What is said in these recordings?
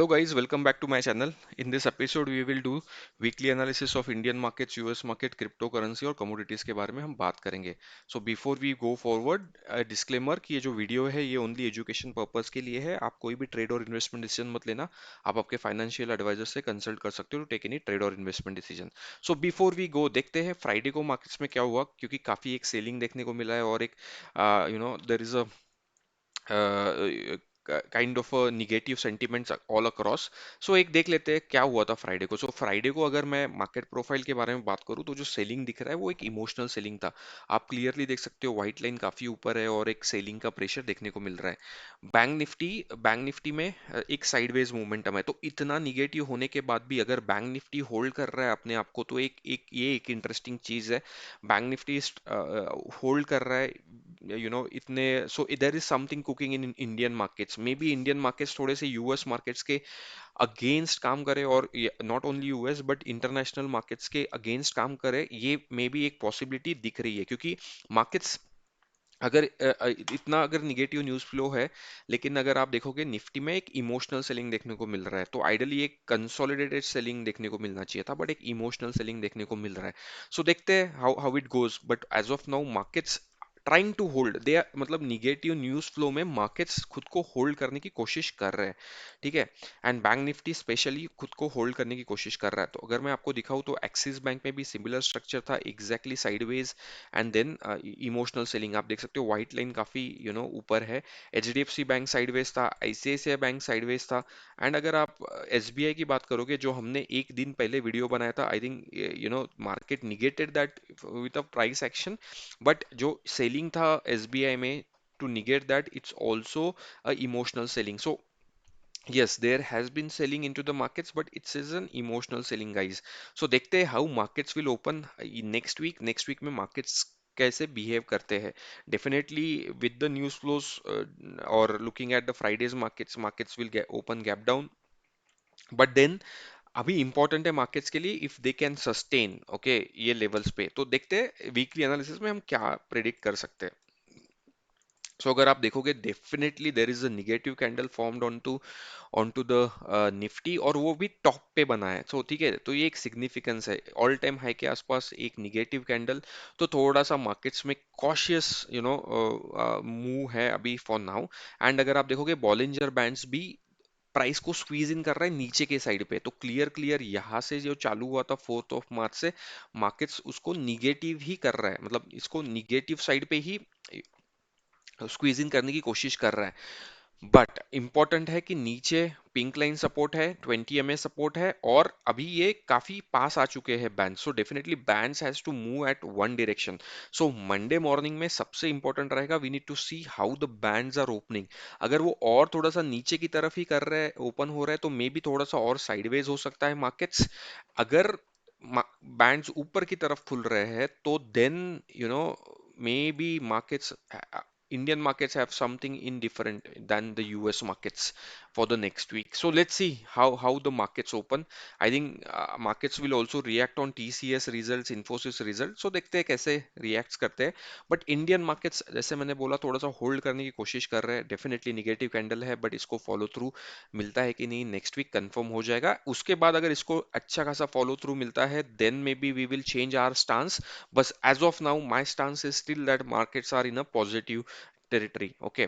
Hello guys, welcome back to my channel. In this episode we will do weekly analysis of Indian markets, US market, cryptocurrency और commodities के बारे में हम बात करेंगे. So before we go forward, disclaimer कि ये जो वीडियो है ये ओनली एजुकेशन पर्पस के लिए है. आप कोई भी ट्रेड और इन्वेस्टमेंट डिसीजन मत लेना. आप आपके फाइनेंशियल एडवाइजर से कंसल्ट कर सकते हो टू टेक एनी ट्रेड और investment decision. So before we go देखते हैं फ्राइडे को मार्केट्स में क्या हुआ, क्योंकि काफी एक सेलिंग देखने को मिला है और एक there is kind of negative sentiments all across. So एक देख लेते हैं क्या हुआ था फ्राइडे को. सो फ्राइडे को अगर मैं मार्केट प्रोफाइल के बारे में बात करूं तो जो सेलिंग दिख रहा है वो एक इमोशनल सेलिंग था. आप क्लियरली देख सकते हो व्हाइट लाइन काफी ऊपर है और एक सेलिंग का प्रेशर देखने को मिल रहा है. बैंक निफ्टी में एक साइडवेज मोमेंटम है, तो इतना निगेटिव होने के बाद भी अगर बैंक निफ्टी होल्ड कर रहा है अपने आप को तो एक एक ये एक इंटरेस्टिंग चीज है. बैंक निफ्टी होल्ड कर रहा है, इतने. So there is something cooking in Indian markets. Maybe Indian markets थोड़े से यूएस मार्केट्स के अगेंस्ट काम करे, और not only US but international markets के अगेंस्ट काम करे. ये मे बी एक पॉसिबिलिटी दिख रही है, क्योंकि मार्केट्स अगर इतना अगर निगेटिव न्यूज़ फ्लो है, लेकिन अगर आप देखोगे निफ्टी में एक इमोशनल सेलिंग देखने को मिल रहा है, तो आइडली एक कंसोलिडेटेड सेलिंग देखने को मिलना चाहिए था, बट एक इमोशनल सेलिंग देखने को मिल रहा है. सो देखते हैं how how it goes, but as of now markets trying to hold they, मतलब निगेटिव न्यूज़ फ्लो में मार्केट्स खुद को होल्ड करने की कोशिश कर रहे हैं. ठीक है. एंड बैंक निफ्टी स्पेशली खुद को होल्ड करने की कोशिश कर रहा है. तो अगर मैं आपको दिखाऊं तो एक्सिस बैंक में भी सिमिलर स्ट्रक्चर था, exactly sideways and then emotional selling. आप देख सकते हो व्हाइट लाइन काफी ऊपर है. एचडीएफसी बैंक साइडवेज था, आईसीआईसीआई बैंक साइडवेज था. एंड अगर आप एसबीआई की बात करोगे, जो हमने एक दिन पहले वीडियो बनाया था, I think market negated that with a price action, but जो सेलिंग था एसबीआई में to negate that it's also emotional selling. So yes, there has been selling into the markets, but it is an emotional selling, guys. So देखते हैं how markets will open next week. Next week में markets कैसे behave करते हैं. Definitely with the news flows or looking at the Friday's markets will get open gap down. But then अभी important है markets के लिए if they can sustain okay ये levels पे. तो देखते हैं वीकली एनालिसिस में हम क्या प्रेडिक्ट कर सकते हैं. सो अगर आप देखोगे definitely there is a negative candle formed on to the Nifty, और वो भी टॉप पे बना है. सो ठीक है, तो ये एक सिग्निफिकेंस है. ऑल टाइम हाई के आसपास एक निगेटिव कैंडल, तो थोड़ा सा मार्केट्स में कॉशियस मूव है अभी फॉर नाउ. एंड अगर आप देखोगे बॉलिंजर बैंड्स भी प्राइस को स्क्वीज इन कर रहा है नीचे के साइड पे. तो क्लियर क्लियर यहाँ से जो चालू हुआ था 4 मार्च से मार्केट्स उसको निगेटिव ही कर रहा है, मतलब इसको निगेटिव साइड पे ही स्क्वीज इन करने की कोशिश कर रहा है. बट इंपॉर्टेंट है कि नीचे पिंक लाइन सपोर्ट है, 20 MA सपोर्ट है, और अभी ये काफी पास आ चुके हैं band. So definitely bands has to move at one direction. So Monday morning में सबसे इंपॉर्टेंट रहेगा, we need to see how the bands are opening. अगर वो और थोड़ा सा नीचे की तरफ ही कर रहे हैं, ओपन हो रहा है, तो मे बी थोड़ा सा और साइडवेज हो सकता है मार्केट्स. अगर बैंड्स ऊपर की तरफ खुल रहे हैं तो then may be markets, Indian markets have something indifferent than the US markets for the next week. So let's see how the markets open. I think markets will also react on TCS results, Infosys results. So देखते हैं कैसे reacts करते हैं. But Indian markets जैसे मैंने बोला थोड़ा सा होल्ड करने की कोशिश कर रहे हैं. डेफिनेटली निगेटिव कैंडल है, बट इसको फॉलो थ्रू मिलता है कि नहीं नेक्स्ट वीक कंफर्म हो जाएगा. उसके बाद अगर इसको अच्छा खासा फॉलो थ्रू मिलता है then may be we will change our stance. बस as of now my stance is still that markets are in a positive territory. Okay,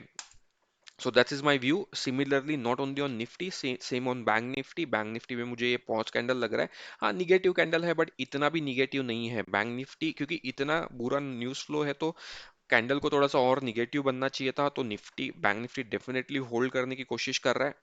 so that is my view. Similarly, not only on Nifty, same on Bank Nifty. Bank Nifty में मुझे ये pause candle लग रहा है. हाँ negative candle है, but इतना भी निगेटिव नहीं है बैंक निफ्टी, क्योंकि इतना बुरा न्यूज़ फ्लो है, तो कैंडल को थोड़ा सा और निगेटिव बनना चाहिए था. तो Nifty bank Nifty definitely hold करने की कोशिश कर रहा है.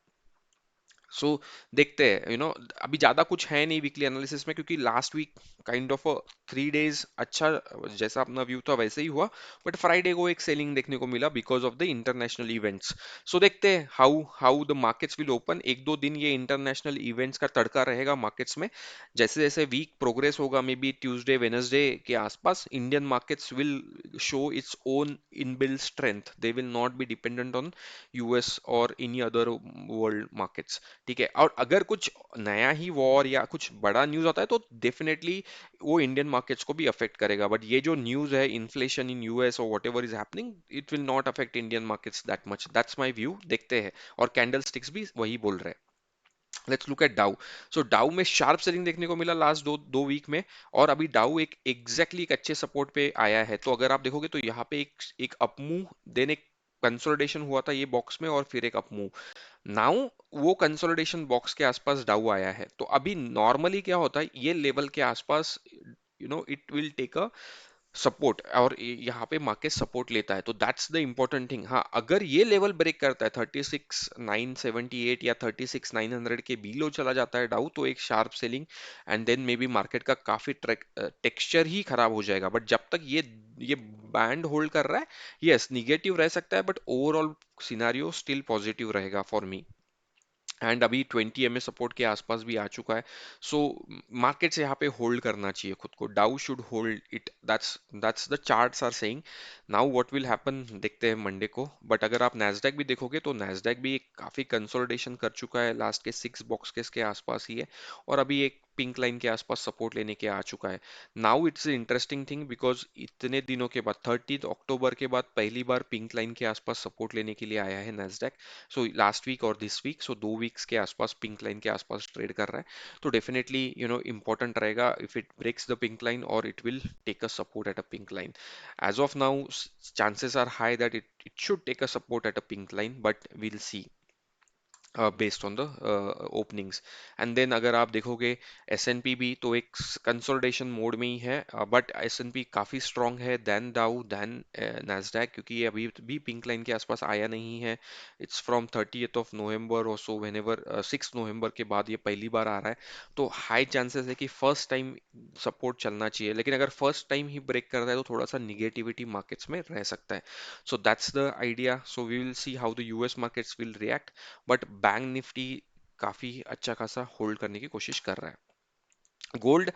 सो देखते हैं अभी ज्यादा कुछ है नहीं वीकली एनालिसिस में, क्योंकि last week kind of 3 days अच्छा जैसा अपना व्यू था वैसे ही हुआ. बट फ्राइडे को एक सेलिंग देखने को मिला because of the international events. So देखते हैं how how the markets will open. 1-2 दिन ये इंटरनेशनल इवेंट्स का तड़का रहेगा मार्केट्स में. जैसे जैसे वीक प्रोग्रेस होगा, मे बी ट्यूसडे वेनसडे के आसपास Indian markets will show its own inbuilt strength. They will not be dependent on US और एनी अदर वर्ल्ड मार्केट्स. ठीक है. और अगर कुछ नया ही वॉर या कुछ बड़ा न्यूज आता है तो डेफिनेटली वो इंडियन मार्केट्स को भी अफेक्ट करेगा. बट ये जो न्यूज है इन्फ्लेशन इन यूएस और what ever is happening, it will not affect Indian markets that much. That's my view. देखते हैं. और कैंडल स्टिक्स भी वही बोल रहे हैं. लेट्स लुक एट डाउ। सो डाउ में शार्प सेलिंग देखने को मिला लास्ट दो दो वीक में, और अभी डाउ एक एग्जैक्टली एक अच्छे सपोर्ट पे आया है। तो अगर आप देखोगे तो यहाँ पे एक अप मूव, देन एक कंसोलिडेशन हुआ था ये बॉक्स में, और फिर एक अप मूव। नाउ वो कंसोलिडेशन बॉक्स के आसपास डाउ आया है। तो अभी नॉर्मली क्या होता है, ये लेवल के आसपास it will take a support, और यहाँ पे मार्केट सपोर्ट लेता है। तो दैट्स द इंपॉर्टेंट थिंग। हाँ, अगर ये लेवल ब्रेक करता है 36,978 या 36,900 के बिलो चला जाता है डाउ, तो एक sharp selling, and then may be market का काफी टेक्सचर ही खराब हो जाएगा। बट जब तक ये बैंड होल्ड कर रहा है, यस निगेटिव रह सकता है, but overall scenario still positive रहेगा फॉर मी। एंड अभी 20 MA सपोर्ट के आसपास भी आ चुका है। सो मार्केट से यहाँ पे होल्ड करना चाहिए खुद को, Dow should hold it, that's the charts are saying. Now what will happen देखते हैं मंडे को। बट अगर आप नैस्डैक भी देखोगे तो नैस्डैक भी एक काफी कंसोलिडेशन कर चुका है, लास्ट के 6 बॉक्स के आसपास ही है, और अभी एक पिंक लाइन के आसपास सपोर्ट लेने के आ चुका है। Now it's interesting thing, because इतने दिनों के बाद 30 अक्टूबर के बाद पहली बार पिंक लाइन के आसपास सपोर्ट लेने के लिए आया है नैस्डैक। सो लास्ट वीक और दिस वीक, सो 2 वीक्स के आसपास पिंक लाइन के आसपास ट्रेड कर रहा है। तो डेफिनेटली इंपॉर्टेंट रहेगा if it breaks the pink line, और it will take a support at a pink line. As of now, chances are high that it should take a support at a pink line, but we'll see based on the openings. And then अगर आप देखोगे S&P भी तो एक consolidation mode में ही है, but S&P काफी strong है देन डाउ देन नैस्डैक, क्योंकि ये अभी भी पिंक लाइन के आसपास आया नहीं है। It's from 30th of November और सो व्हेनेवर 6 नवंबर के बाद ये पहली बार आ रहा है। तो हाई चांसेस है कि फर्स्ट टाइम सपोर्ट चलना चाहिए, लेकिन अगर फर्स्ट टाइम ही ब्रेक करता है तो थोड़ा सा निगेटिविटी मार्केट्स में रह सकता है। So that's the idea. So we will see how the US markets will react, but bank Nifty काफी अच्छा खासा होल्ड करने की कोशिश कर रहा है। गोल्ड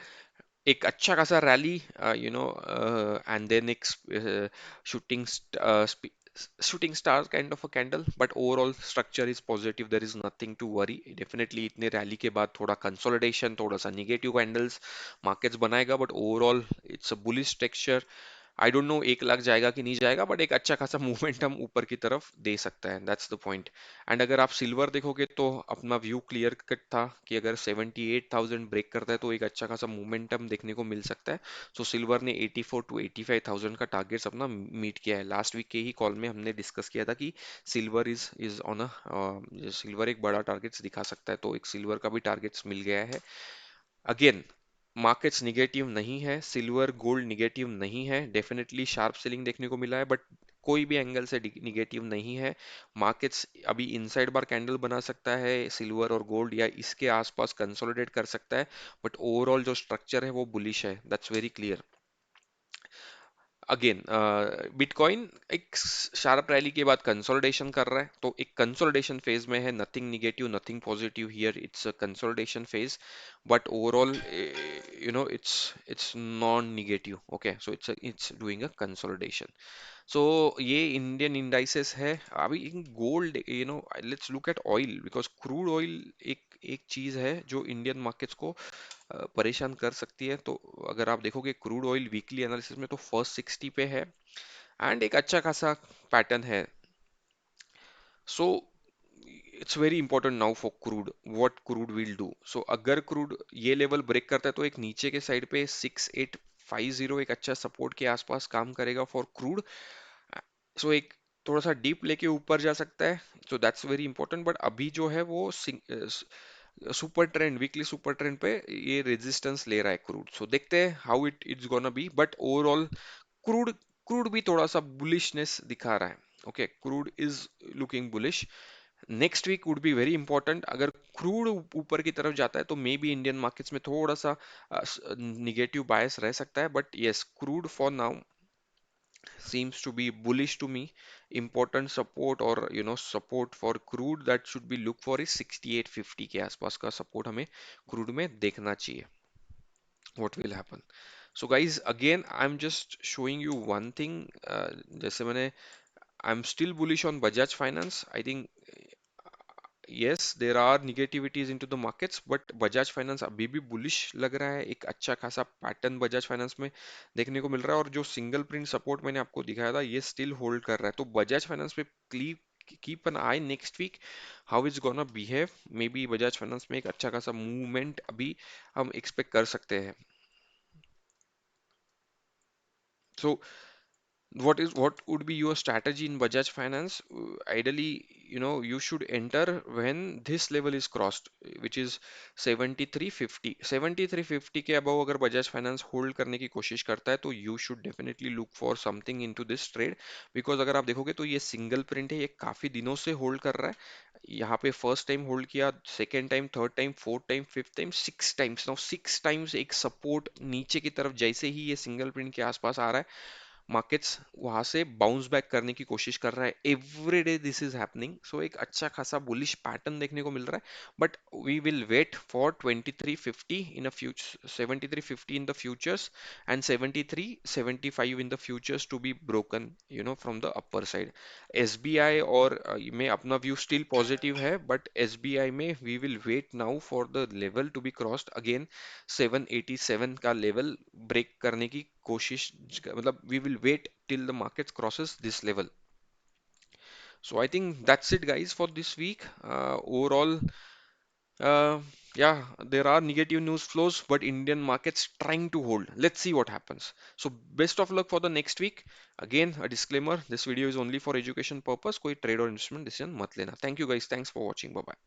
एक अच्छा खासा रैली, एंड देन एक shooting shooting star kind of a candle, but overall structure is positive, there is nothing to worry. Definitely इतने रैली के बाद थोड़ा कंसोलिडेशन, थोड़ा सा निगेटिव कैंडल्स मार्केट्स बनाएगा, but overall it's a bullish texture. I don't know 1 lakh जाएगा कि नहीं जाएगा, बट एक अच्छा खासा मूवमेंटम ऊपर की तरफ दे सकता है, दैट्स द पॉइंट। एंड अगर आप सिल्वर देखोगे तो अपना व्यू क्लियर कट था कि अगर 78,000 ब्रेक करता है तो एक अच्छा खासा मूवमेंटम देखने को मिल सकता है। सो सिल्वर ने 84 to 85,000 का टारगेट्स अपना मीट किया है। लास्ट वीक के ही कॉल में हमने डिस्कस किया था कि silver is on a silver एक बड़ा टारगेट्स दिखा सकता है, तो एक सिल्वर का भी टारगेट्स मिल गया है। अगेन मार्केट्स निगेटिव नहीं है, सिल्वर गोल्ड निगेटिव नहीं है, डेफिनेटली शार्प सेलिंग देखने को मिला है, बट कोई भी एंगल से निगेटिव नहीं है। मार्केट्स अभी इनसाइड बार कैंडल बना सकता है सिल्वर और गोल्ड, या इसके आसपास कंसोलिडेट कर सकता है, बट ओवरऑल जो स्ट्रक्चर है वो बुलिश है, that's very clear. Again bitcoin एक शार्प रैली के बाद कंसोलिडेशन कर रहा है, तो एक कंसोलिडेशन फेज में है, nothing negative nothing positive here, it's a consolidation phase, but overall it's non negative. Okay, so it's doing a consolidation. So ये इंडियन इंडाइसेस है। अभी in gold, let's look at oil, because crude oil एक एक चीज है जो Indian markets को परेशान कर सकती है। तो अगर आप देखोगे क्रूड ऑयल वीकली एनालिसिस में तो फर्स्ट 60 पे है, एंड एक अच्छा खासा पैटर्न है। So it's very important now for crude, what crude will do. So अगर क्रूड ये लेवल ब्रेक करता है तो एक नीचे के साइड पे 6850 एक अच्छा सपोर्ट के आसपास काम करेगा फॉर क्रूड। सो एक थोड़ा सा डीप लेके ऊपर जा सकता है, so that's very important. But अभी जो है वो super trend, weekly super trend पे ये रेजिस्टेंस ले रहा है क्रूड। सो देखते हैं how it's gonna be, but overall crude crude भी थोड़ा सा बुलिशनेस दिखा रहा है। Okay, crude is looking bullish. Next week would be very important. अगर क्रूड ऊपर की तरफ जाता है तो मे बी इंडियन मार्केट्स में थोड़ा सा निगेटिव बायस रह सकता है, but yes crude for now seems to be bullish to me. Important support, or support for crude that should be look for is 6850 के आसपास का सपोर्ट हमें क्रूड में देखना चाहिए। what will happen? So guys, again I'm just showing you one thing, जैसे मैंने I'm still bullish on Bajaj Finance. I think yes, there are negativities into the markets, but Bajaj finance अभी भी bullish लग रहा है। एक अच्छा खासा पैटर्न बजाज फाइनेंस में देखने को मिल रहा है, और जो सिंगल प्रिंट सपोर्ट मैंने आपको दिखाया था ये स्टिल होल्ड कर रहा है। तो बजाज फाइनेंस पे keep an eye next week how is gonna behave. Maybe Bajaj finance में एक अच्छा खासा मूवमेंट अभी हम एक्सपेक्ट कर सकते हैं। सो what would be your strategy in Bajaj Finance? Ideally, you should enter when this level is crossed, which is 7350। 7350 के above अगर Bajaj Finance होल्ड करने की कोशिश करता है तो you should definitely look for something into this trade, because अगर आप देखोगे तो ये सिंगल प्रिंट है, ये काफी दिनों से होल्ड कर रहा है। यहाँ पे फर्स्ट टाइम होल्ड किया, second time, third time, fourth time, fifth time, six times. Now six times एक सपोर्ट नीचे की तरफ जैसे ही ये सिंगल प्रिंट के आसपास आ रहा है, मार्केट्स वहां से बाउंस बैक करने की कोशिश कर रहा है। Every day this is happening, so एक अच्छा खासा बुलिश पैटर्न देखने को मिल रहा है। But we will wait for 2350 in a future, 7350 in the futures and 7375 in the futures to be broken from the upper side. SBI और में अपना व्यू स्टिल पॉजिटिव है, बट एसबीआई में we will wait now for the level to be crossed again. 787 का level break करने की कोशिश, मतलब we will wait till the market crosses this level. So I think that's it guys for this week. Overall, uh, yeah, there are negative news flows, but Indian markets trying to hold. Let's see what happens. So best of luck for the next week. Again, a disclaimer, this video is only for education purpose. कोई trade or investment decision मत लेना. Thank you guys. Thanks for watching. Bye bye.